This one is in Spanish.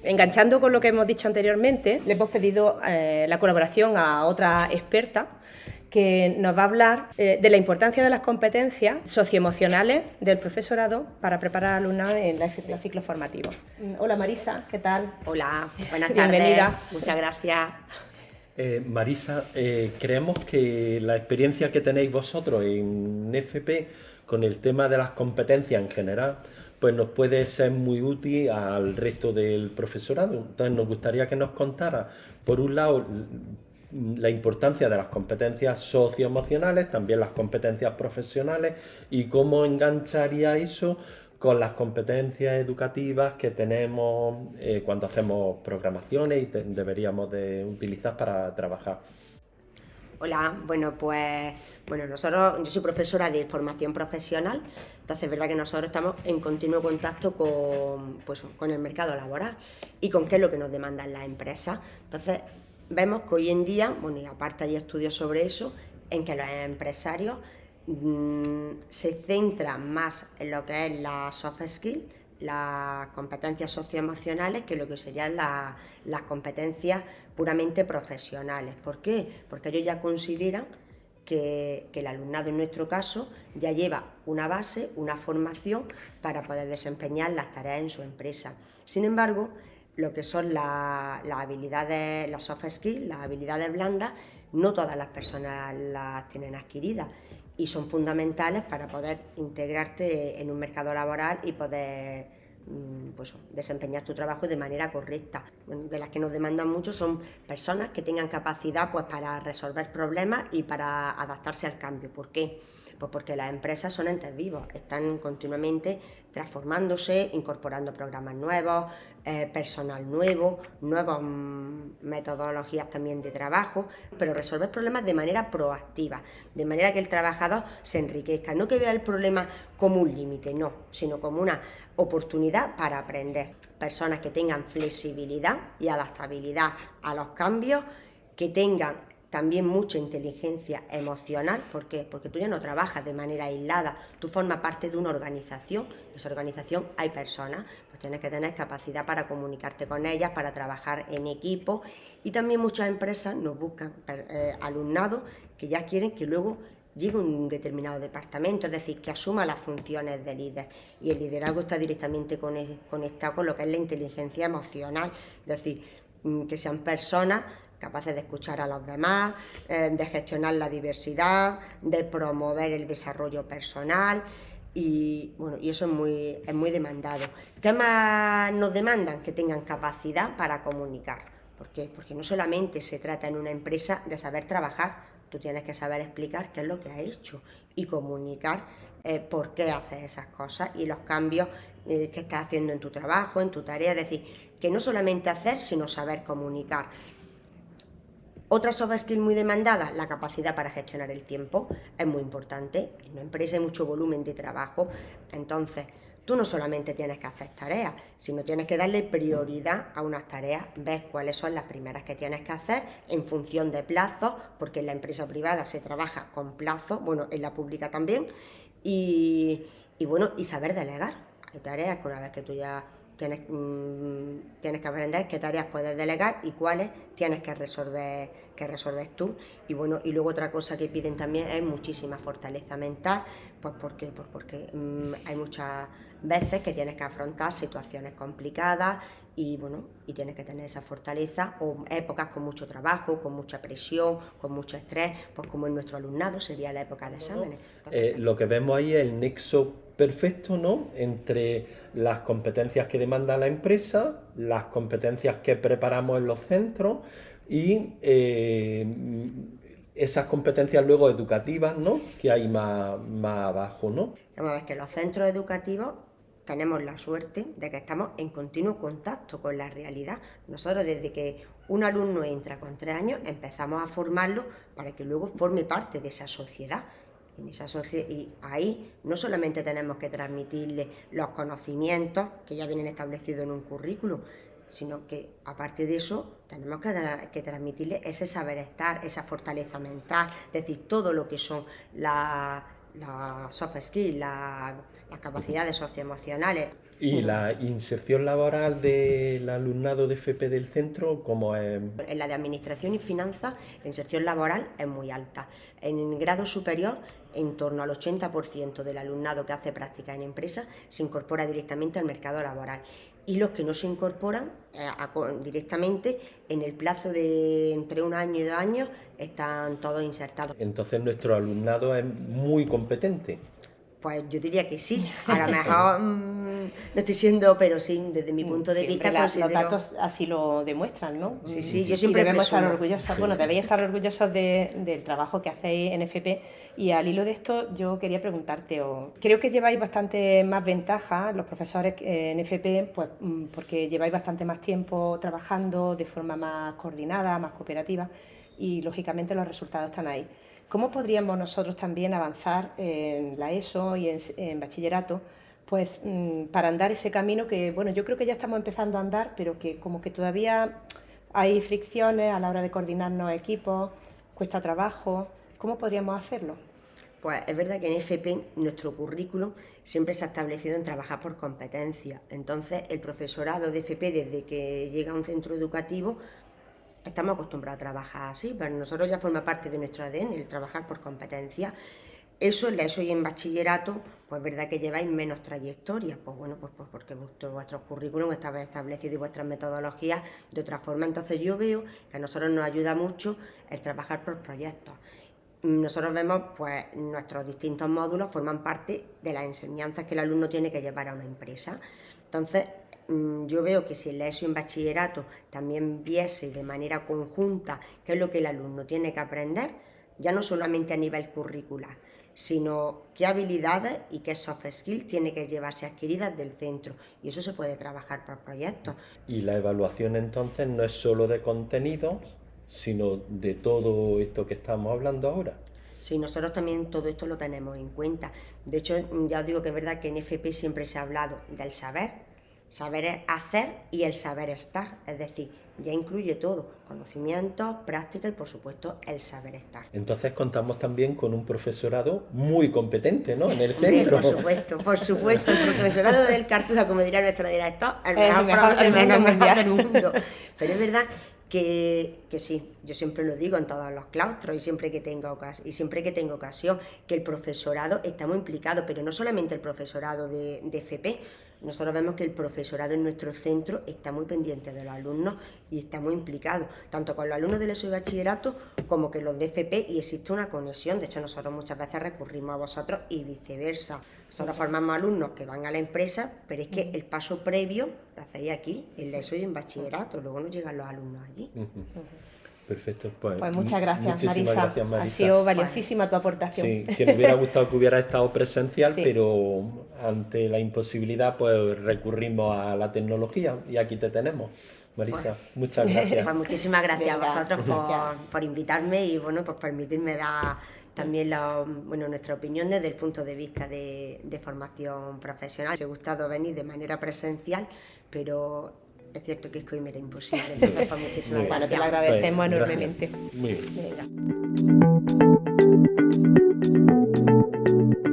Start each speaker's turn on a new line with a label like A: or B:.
A: Enganchando con lo que hemos dicho anteriormente, le hemos pedido la colaboración a otra experta que nos va a hablar de la importancia de las competencias socioemocionales del profesorado para preparar al alumnado en los ciclos formativos. Hola Marisa, ¿qué tal?
B: Hola, buenas tardes.
A: Bienvenida.
B: Muchas gracias.
C: Marisa, creemos que la experiencia que tenéis vosotros en FP con el tema de las competencias en general, pues nos puede ser muy útil al resto del profesorado. Entonces nos gustaría que nos contara, por un lado, la importancia de las competencias socioemocionales, también las competencias profesionales y cómo engancharía eso con las competencias educativas que tenemos cuando hacemos programaciones y deberíamos de utilizar para trabajar.
B: Hola, yo soy profesora de formación profesional, entonces es verdad que nosotros estamos en continuo contacto con el mercado laboral y con qué es lo que nos demandan las empresas. Entonces vemos que hoy en día, y aparte hay estudios sobre eso, en que los empresarios se centran más en lo que es la soft skill, las competencias socioemocionales, que lo que serían las competencias puramente profesionales. ¿Por qué? Porque ellos ya consideran que el alumnado, en nuestro caso, ya lleva una base, una formación para poder desempeñar las tareas en su empresa. Sin embargo, lo que son las habilidades, las soft skills, las habilidades blandas, no todas las personas las tienen adquiridas y son fundamentales para poder integrarte en un mercado laboral y poder desempeñar tu trabajo de manera correcta. De las que nos demandan mucho son personas que tengan capacidad para resolver problemas y para adaptarse al cambio. ¿Por qué? Pues porque las empresas son entes vivos, están continuamente transformándose, incorporando programas nuevos, personal nuevo, nuevas metodologías también de trabajo, pero resolver problemas de manera proactiva, de manera que el trabajador se enriquezca, no que vea el problema como un límite, no, sino como una oportunidad para aprender. Personas que tengan flexibilidad y adaptabilidad a los cambios, que tengan también mucha inteligencia emocional. ¿Por qué? Porque tú ya no trabajas de manera aislada, tú formas parte de una organización, en esa organización hay personas, pues tienes que tener capacidad para comunicarte con ellas, para trabajar en equipo, y también muchas empresas nos buscan alumnado que ya quieren que luego lleve un determinado departamento, es decir, que asuma las funciones de líder, y el liderazgo está directamente conectado con lo que es la inteligencia emocional, es decir, que sean personas capaces de escuchar a los demás, de gestionar la diversidad, de promover el desarrollo personal, y eso es muy demandado. ¿Qué más nos demandan? Que tengan capacidad para comunicar. ¿Por qué? Porque no solamente se trata en una empresa de saber trabajar, tú tienes que saber explicar qué es lo que has hecho y comunicar por qué haces esas cosas y los cambios que estás haciendo en tu trabajo, en tu tarea, es decir, que no solamente hacer, sino saber comunicar. Otra soft skill muy demandada, la capacidad para gestionar el tiempo, es muy importante. En una empresa hay mucho volumen de trabajo, entonces tú no solamente tienes que hacer tareas, sino tienes que darle prioridad a unas tareas, ves cuáles son las primeras que tienes que hacer en función de plazos, porque en la empresa privada se trabaja con plazos, en la pública también, y saber delegar. Hay tareas que una vez que tú ya tienes que aprender qué tareas puedes delegar y cuáles tienes que resolver tú. Y luego otra cosa que piden también es muchísima fortaleza mental, pues porque hay muchas veces que tienes que afrontar situaciones complicadas y tienes que tener esa fortaleza, o épocas con mucho trabajo, con mucha presión, con mucho estrés, pues como en nuestro alumnado sería la época de exámenes.
C: Lo que vemos ahí es el nexo perfecto, ¿no?, entre las competencias que demanda la empresa, las competencias que preparamos en los centros y esas competencias luego educativas, ¿no?, que hay más abajo, ¿no?
B: Vamos a ver que los centros educativos tenemos la suerte de que estamos en continuo contacto con la realidad. Nosotros, desde que un alumno entra con 3 años, empezamos a formarlo para que luego forme parte de esa sociedad. Y ahí no solamente tenemos que transmitirle los conocimientos que ya vienen establecidos en un currículum, sino que aparte de eso tenemos que transmitirle ese saber estar, esa fortaleza mental, es decir, todo lo que son las soft skills, las capacidades socioemocionales.
C: ¿Y la inserción laboral del alumnado de FP del centro cómo es?
B: En la de Administración y Finanzas, la inserción laboral es muy alta. En grado superior, en torno al 80% del alumnado que hace prácticas en empresas se incorpora directamente al mercado laboral. Y los que no se incorporan directamente, en el plazo de entre 1 año y 2 años, están todos insertados.
C: Entonces nuestro alumnado es muy competente.
B: Pues yo diría que sí, a lo mejor no estoy siendo, pero sí, desde mi punto de vista considero...
A: Los datos así lo demuestran, ¿no?
B: Sí, yo siempre
A: debemos estar
B: presumo.
A: orgullosos, bueno, debéis estar orgullosos del trabajo que hacéis en FP, y al hilo de esto yo quería preguntarte, creo que lleváis bastante más ventaja los profesores en FP, pues porque lleváis bastante más tiempo trabajando de forma más coordinada, más cooperativa, y lógicamente los resultados están ahí. ¿Cómo podríamos nosotros también avanzar en la ESO y en bachillerato, pues para andar ese camino que, bueno, yo creo que ya estamos empezando a andar, pero que como que todavía hay fricciones a la hora de coordinarnos equipos, cuesta trabajo? ¿Cómo podríamos hacerlo?
B: Pues es verdad que en FP nuestro currículum siempre se ha establecido en trabajar por competencia. Entonces el profesorado de FP, desde que llega a un centro educativo, estamos acostumbrados a trabajar así, pero nosotros ya forma parte de nuestro ADN el trabajar por competencia. Eso en la ESO y en bachillerato, pues es verdad que lleváis menos trayectoria, pues bueno, pues porque vuestros currículum estaban establecidos y vuestras metodologías de otra forma. Entonces yo veo que a nosotros nos ayuda mucho el trabajar por proyectos. Nosotros vemos, pues nuestros distintos módulos forman parte de las enseñanzas que el alumno tiene que llevar a una empresa. Entonces, yo veo que si en la ESO y en bachillerato también viese de manera conjunta qué es lo que el alumno tiene que aprender, ya no solamente a nivel curricular, sino qué habilidades y qué soft skills tiene que llevarse adquiridas del centro, y eso se puede trabajar por proyectos.
C: Y la evaluación entonces no es solo de contenidos, sino de todo esto que estamos hablando ahora.
B: Sí, nosotros también todo esto lo tenemos en cuenta. De hecho, ya os digo que es verdad que en FP siempre se ha hablado del saber es hacer y el saber estar, es decir, ya incluye todo, conocimientos, práctica y por supuesto el saber estar.
C: Entonces contamos también con un profesorado muy competente, ¿no?, en el centro.
B: Por supuesto, el profesorado del Cartuja, como diría nuestro director, el mejor del mundo. Pero es verdad que sí, yo siempre lo digo en todos los claustros y siempre que tengo ocasión, que el profesorado está muy implicado, pero no solamente el profesorado de FP. Nosotros vemos que el profesorado en nuestro centro está muy pendiente de los alumnos y está muy implicado, tanto con los alumnos del ESO y bachillerato como con los de FP, y existe una conexión. De hecho, nosotros muchas veces recurrimos a vosotros y viceversa. Nosotros formamos alumnos que van a la empresa, pero es que el paso previo lo hacéis aquí, en la ESO y en bachillerato, luego nos llegan los alumnos allí.
C: Perfecto,
A: pues muchas gracias,
C: Marisa.
A: Ha sido valiosísima tu aportación.
C: Sí, que me hubiera gustado que hubiera estado presencial, sí, pero ante la imposibilidad pues recurrimos a la tecnología y aquí te tenemos. Marisa, muchas gracias.
B: Pues muchísimas gracias a vosotros por invitarme y bueno, pues permitirme dar también nuestra opinión desde el punto de vista de formación profesional. Me ha gustado venir de manera presencial, pero es cierto que es que hoy me era imposible. Entonces, pues muchísimas gracias.
A: Te lo agradecemos enormemente.
C: Muy bien.
A: Venga.